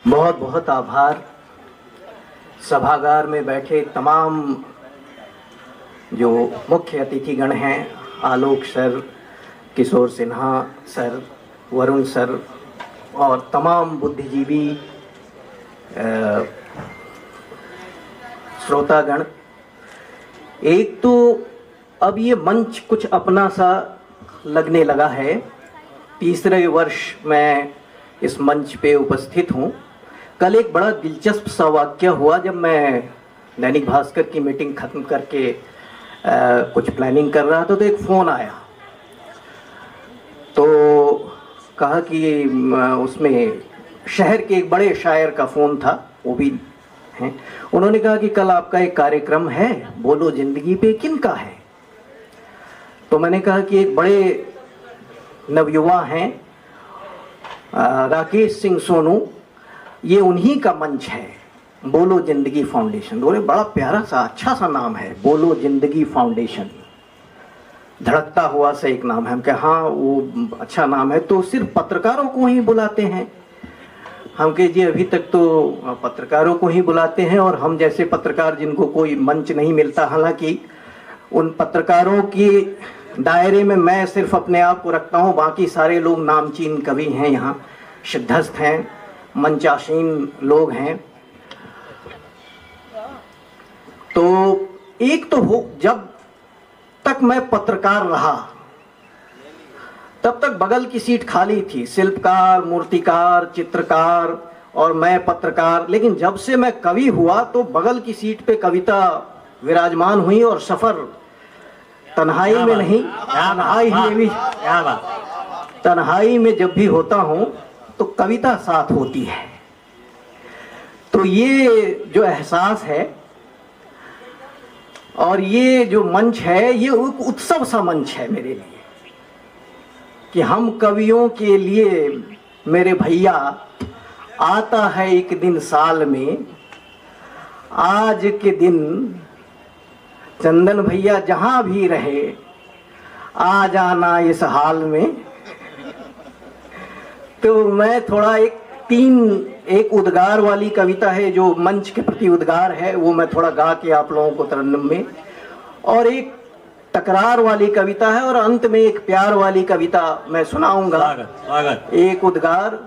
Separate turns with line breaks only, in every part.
बहुत बहुत आभार सभागार में बैठे तमाम जो मुख्य अतिथिगण हैं, आलोक सर, किशोर सिन्हा सर, वरुण सर और तमाम बुद्धिजीवी श्रोतागण। एक तो अब ये मंच कुछ अपना सा लगने लगा है। तीसरे वर्ष मैं इस मंच पे उपस्थित हूँ। कल एक बड़ा दिलचस्प सा वाक़या हुआ। जब मैं दैनिक भास्कर की मीटिंग ख़त्म करके कुछ प्लानिंग कर रहा था तो एक फ़ोन आया। तो कहा कि उसमें शहर के एक बड़े शायर का फ़ोन था, वो भी हैं। उन्होंने कहा कि कल आपका एक कार्यक्रम है, बोलो ज़िंदगी पे, किनका है? तो मैंने कहा कि एक बड़े नवयुवा हैं, राकेश सिंह सोनू, ये उन्हीं का मंच है, बोलो ज़िंदगी फाउंडेशन। बोले बड़ा प्यारा सा अच्छा सा नाम है, बोलो ज़िंदगी फाउंडेशन, धड़कता हुआ सा एक नाम है। हम कहे हाँ वो अच्छा नाम है, तो सिर्फ पत्रकारों को ही बुलाते हैं? हम कहे जी अभी तक तो पत्रकारों को ही बुलाते हैं, और हम जैसे पत्रकार जिनको कोई मंच नहीं मिलता, हालांकि उन पत्रकारों की दायरे में मैं सिर्फ अपने आप को रखता हूँ, बाकी सारे लोग नामचीन कवि हैं, यहाँ सिद्धस्थ हैं, मंचासीन लोग हैं। तो एक तो हो, जब तक मैं पत्रकार रहा तब तक बगल की सीट खाली थी, शिल्पकार, मूर्तिकार, चित्रकार और मैं पत्रकार। लेकिन जब से मैं कवि हुआ तो बगल की सीट पे कविता विराजमान हुई, और सफर तन्हाई में नहीं, तन्हाई में जब भी होता हूँ तो कविता साथ होती है। तो ये जो एहसास है और ये जो मंच है, ये एक उत्सव सा मंच है मेरे लिए, कि हम कवियों के लिए मेरे भैया आता है एक दिन साल में, आज के दिन चंदन भैया जहां भी रहे आ जाना इस हाल में। तो मैं थोड़ा एक उद्गार वाली कविता है जो मंच के प्रति उद्गार है, वो मैं थोड़ा गा के आप लोगों को तरन्नुम में, और एक तकरार वाली कविता है, और अंत में एक प्यार वाली कविता मैं सुनाऊंगा। एक उद्गार।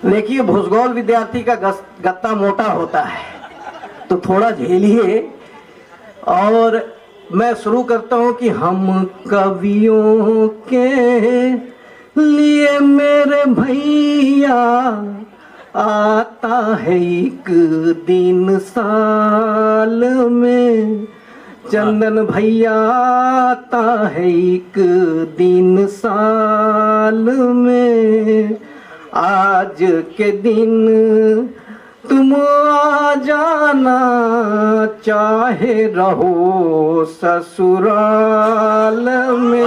देखिए भूसगोल विद्यार्थी का गत्ता मोटा होता है तो थोड़ा झेलिए, और मैं शुरू करता हूं कि हम कवियों के लिए मेरे भैया आता है एक दिन साल में, चंदन भैया आता है एक दिन साल में, आज के दिन तुम आ जाना चाहे रहो ससुराल में।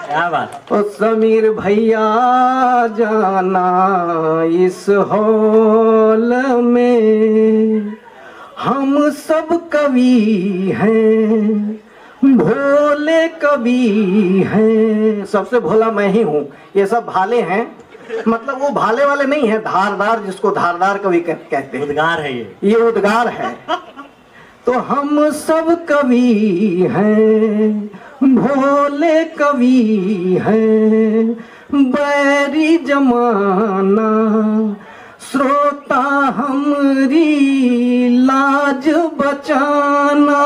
क्या बात। और समीर भैया जाना इस हॉल में, हम सब कवि हैं, भोले कवि हैं। सबसे भोला मैं ही हूँ, ये सब भाले हैं, मतलब वो भाले वाले नहीं है, धारदार, जिसको धारदार कवि कहते हैं। उद्गार है ये उद्गार है। तो हम सब कवि हैं, भोले कवि हैं, बैरी जमाना श्रोता हमरी लाज बचाना,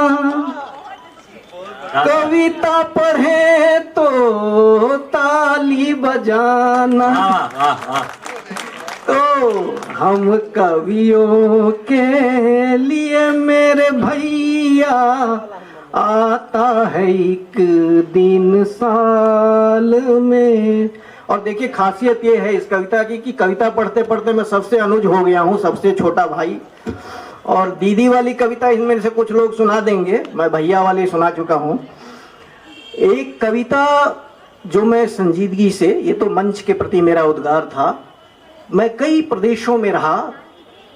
कविता पढ़े तो ताली बजाना। तो हम कवियों के लिए मेरे भैया आता है एक दिन साल में। और देखिए खासियत ये है इस कविता की कि कविता पढ़ते पढ़ते मैं सबसे अनुज हो गया हूँ, सबसे छोटा भाई। और दीदी वाली कविता इनमें से कुछ लोग सुना देंगे, मैं भैया वाली सुना चुका हूँ। एक कविता जो मैं संजीदगी से, ये तो मंच के प्रति मेरा उद्गार था, मैं कई प्रदेशों में रहा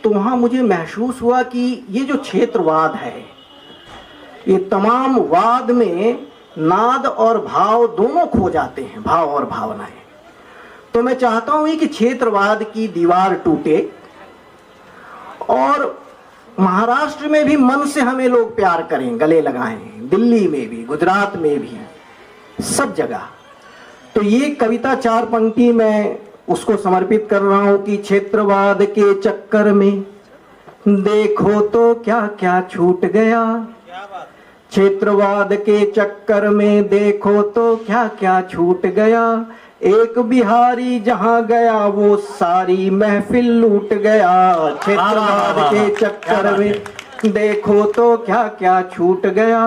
तो वहाँ मुझे महसूस हुआ कि ये जो क्षेत्रवाद है, ये तमाम वाद में नाद और भाव दोनों खो जाते हैं, भाव और भावनाएं। तो मैं चाहता हूं कि क्षेत्रवाद की दीवार टूटे और महाराष्ट्र में भी मन से हमें लोग प्यार करें, गले लगाएं, दिल्ली में भी, गुजरात में भी, सब जगह। तो ये कविता 4 पंक्ति मैं उसको समर्पित कर रहा हूं कि क्षेत्रवाद के चक्कर में देखो तो क्या क्या छूट गया, क्षेत्रवाद के चक्कर में देखो तो क्या क्या छूट गया, एक बिहारी जहां गया वो सारी महफिल लूट गया, क्षेत्रवाद के चक्कर में देखो तो क्या क्या छूट गया,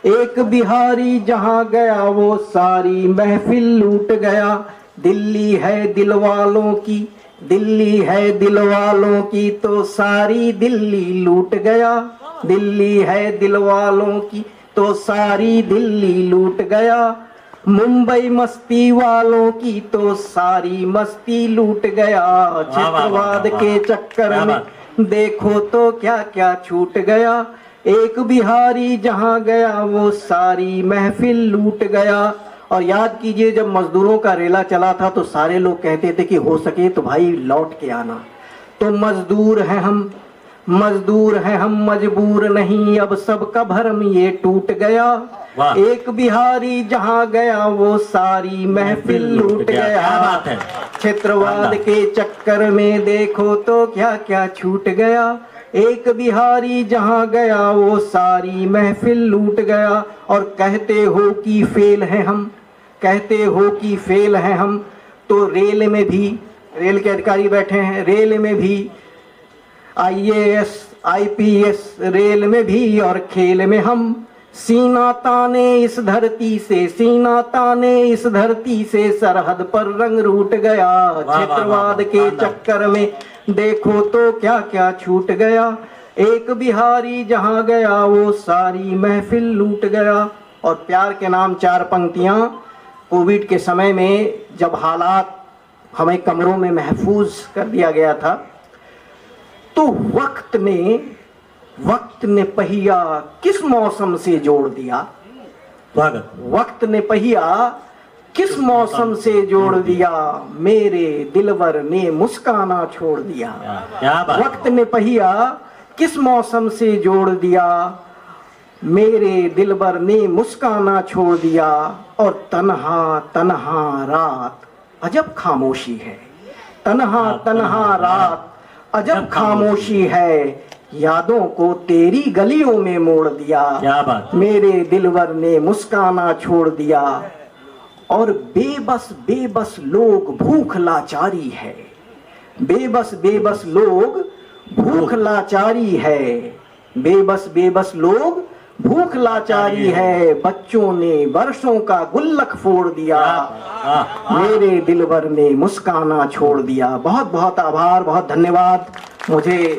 एक बिहारी जहां गया वो सारी महफिल लूट गया, दिल्ली है दिल वालों की, दिल्ली है दिल वालों की तो सारी दिल्ली लूट गया, दिल्ली है दिल वालों की तो सारी दिल्ली लूट गया, मुंबई मस्ती वालों की तो सारी मस्ती लूट गया, क्षेत्रवाद के चक्कर में देखो तो क्या क्या छूट गया, एक बिहारी जहां गया वो सारी महफिल लूट गया। और याद कीजिए जब मजदूरों का रेला चला था तो सारे लोग कहते थे कि हो सके तो भाई लौट के आना, तो मजदूर हैं हम, मजदूर हैं हम, मजबूर नहीं, अब सबका भरम ये टूट गया, एक बिहारी जहां गया वो सारी महफिल लूट गया, क्षेत्रवाद के चक्कर में देखो तो क्या क्या छूट गया, एक बिहारी जहां गया वो सारी महफिल लूट गया। और कहते हो कि फेल है हम, कहते हो कि फेल है हम, तो रेल में भी, रेल के अधिकारी बैठे हैं, रेल में भी IAS IPS, रेल में भी और खेल में हम, सीना ताने इस धरती से, सीना ताने इस धरती से, सरहद पर रंग रूठ गया, क्षेत्रवाद के चक्कर में देखो तो क्या क्या छूट गया, एक बिहारी जहां गया वो सारी महफिल लूट गया। और प्यार के नाम 4 पंक्तियां, कोविड के समय में जब हालात हमें कमरों में महफूज कर दिया गया था तो वक्त ने पहिया किस मौसम से जोड़ दिया, वक्त ने पहिया किस मौसम से जोड़ दिया, मेरे दिलवर ने मुस्काना छोड़ दिया, वक्त ने पहिया किस मौसम से जोड़ दिया, मेरे दिलवर ने मुस्काना छोड़ दिया, और तन्हा तन्हा रात अजब खामोशी है, तन्हा तन्हा रात अजब खामोशी है, यादों को तेरी गलियों में मोड़ दिया, मेरे दिलवर ने मुस्काना छोड़ दिया, और बेबस बेबस लोग भूख लाचारी है, बेबस बेबस लोग भूख लाचारी है, बेबस बेबस लोग भूख लाचारी है, बच्चों ने वर्षों का गुल्लक फोड़ दिया, मेरे दिलवर ने मुस्काना छोड़ दिया। बहुत बहुत आभार, बहुत धन्यवाद। मुझे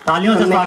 तालियों से